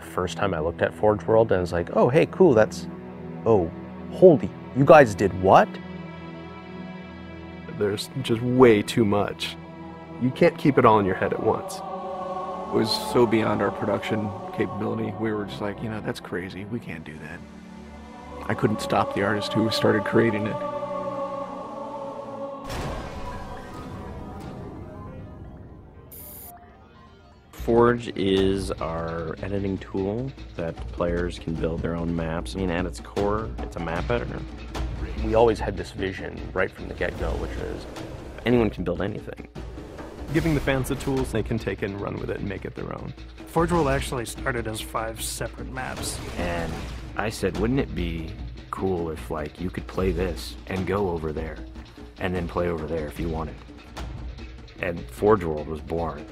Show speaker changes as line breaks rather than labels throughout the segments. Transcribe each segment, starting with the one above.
first time I looked at Forge World and I was like, oh, hey, cool, that's, oh, holy, you guys did what?
There's just way too much. You can't keep it all in your head at once.
It was so beyond our production capability. We were just like, you know, that's crazy. We can't do that. I couldn't stop the artist who started creating it.
Forge is our editing tool that players can build their own maps. I mean, at its core, it's a map editor.
We always had this vision right from the get-go, which is
anyone can build anything.
Giving the fans the tools, they can take it and run with it and make it their own.
Forge World actually started as 5 separate maps.
And I said, wouldn't it be cool if, like, you could play this and go over there and then play over there if you wanted? And Forge World was born.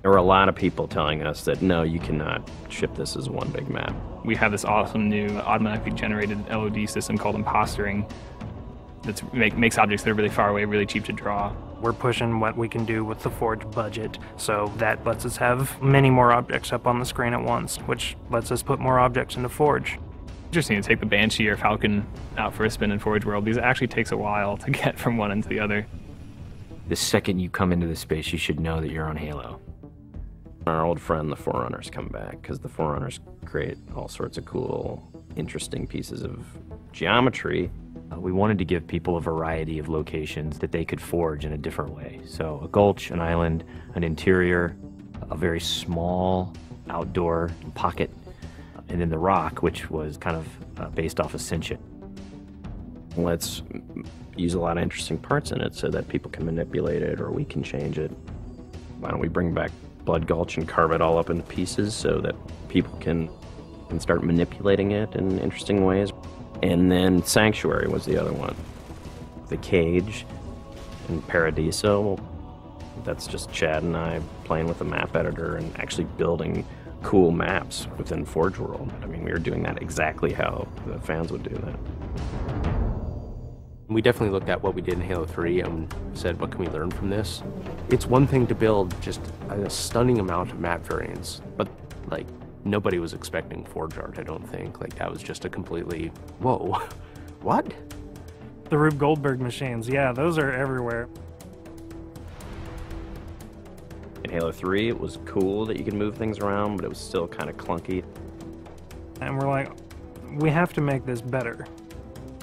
There were a lot of people telling us that, no, you cannot ship this as one big map.
We have this awesome new automatically generated LOD system called impostering that makes objects that are really far away really cheap to draw.
We're pushing what we can do with the Forge budget, so that lets us have many more objects up on the screen at once, which lets us put more objects into Forge.
Interesting to take the Banshee or Falcon out for a spin in Forge World, because it actually takes a while to get from one end to the other.
The second you come into the space, you should know that you're on Halo. Our old friend, the Forerunners, come back, because the Forerunners create all sorts of cool, interesting pieces of geometry. We wanted to give people a variety of locations that they could forge in a different way. So a gulch, an island, an interior, a very small outdoor pocket, and then the rock, which was kind of based off Ascension. Let's use a lot of interesting parts in it so that people can manipulate it or we can change it. Why don't we bring back Blood Gulch and carve it all up into pieces so that people can start manipulating it in interesting ways. And then Sanctuary was the other one. The Cage and Paradiso, that's just Chad and I playing with the map editor and actually building cool maps within Forge World. I mean, we were doing that exactly how the fans would do that.
we definitely looked at what we did in Halo 3 and said, what can we learn from this? It's one thing to build just a stunning amount of map variants, but like nobody was expecting Forge art, I don't think. Like that was just a completely, whoa, what?
The Rube Goldberg machines, yeah, those are everywhere.
In Halo 3, it was cool that you could move things around, but it was still kind of clunky.
And we're like, we have to make this better.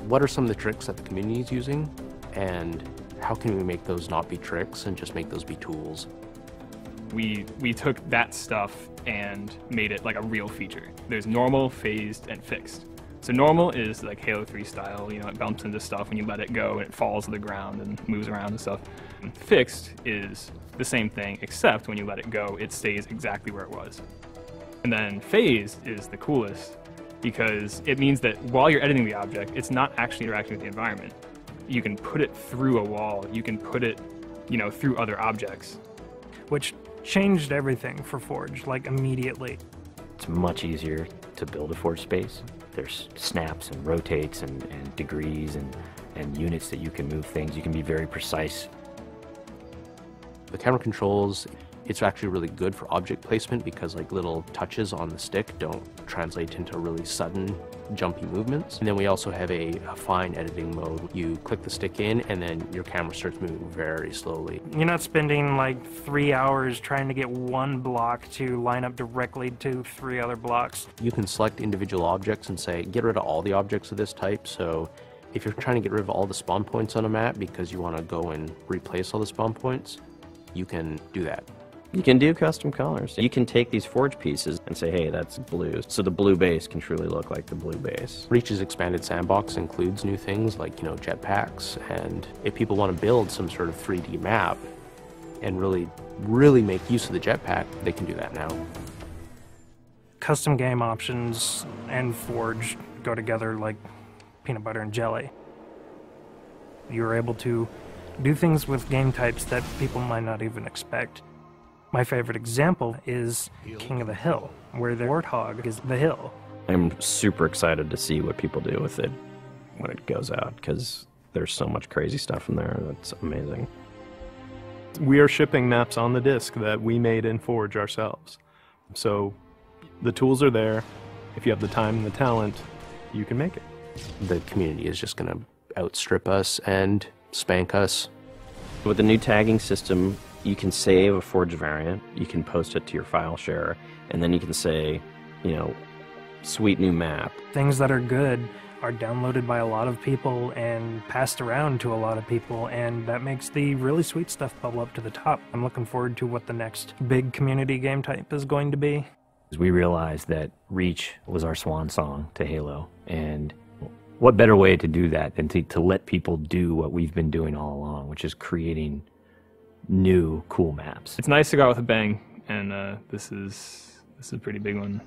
What are some of the tricks that the community is using, and how can we make those not be tricks and just make those be tools?
We took that stuff and made it like a real feature. There's normal, phased, and fixed. So normal is like Halo 3 style, you know, it bumps into stuff when you let it go and it falls to the ground and moves around and stuff. And fixed is the same thing, except when you let it go, it stays exactly where it was. And then phased is the coolest because it means that while you're editing the object, it's not actually interacting with the environment. You can put it through a wall, you can put it, you know, through other objects.
Which changed everything for Forge, like immediately.
It's much easier to build a Forge space. There's snaps and rotates and degrees and units that you can move things. You can be very precise.
The camera controls, it's actually really good for object placement because like little touches on the stick don't translate into really sudden jumpy movements. And then we also have a fine editing mode. You click the stick in and then your camera starts moving very slowly.
You're not spending like 3 hours trying to get one block to line up directly to 3 other blocks.
You can select individual objects and say, get rid of all the objects of this type. So if you're trying to get rid of all the spawn points on a map because you want to go and replace all the spawn points, you can do that.
You can do custom colors. You can take these Forge pieces and say, hey, that's blue. So the blue base can truly look like the blue base.
Reach's expanded sandbox includes new things like, you know, jetpacks. And if people want to build some sort of 3D map and really make use of the jetpack, they can do that now.
Custom game options and Forge go together like peanut butter and jelly. You're able to do things with game types that people might not even expect. My favorite example is King of the Hill, where the warthog is the hill.
I'm super excited to see what people do with it when it goes out, because there's so much crazy stuff in there that's amazing.
We are shipping maps on the disc that we made in Forge ourselves. So The tools are there. If you have the time and the talent, you can make it.
The community is just going to outstrip us and spank us.
With the new tagging system, you can save a forged variant, you can post it to your file share, and then you can say, you know, sweet new map.
Things that are good are downloaded by a lot of people and passed around to a lot of people, and that makes the really sweet stuff bubble up to the top. I'm looking forward to what the next big community game type is going to be.
We realized that Reach was our swan song to Halo, and what better way to do that than to let people do what we've been doing all along, which is creating new cool maps.
It's nice to go out with a bang, and this is a pretty big one.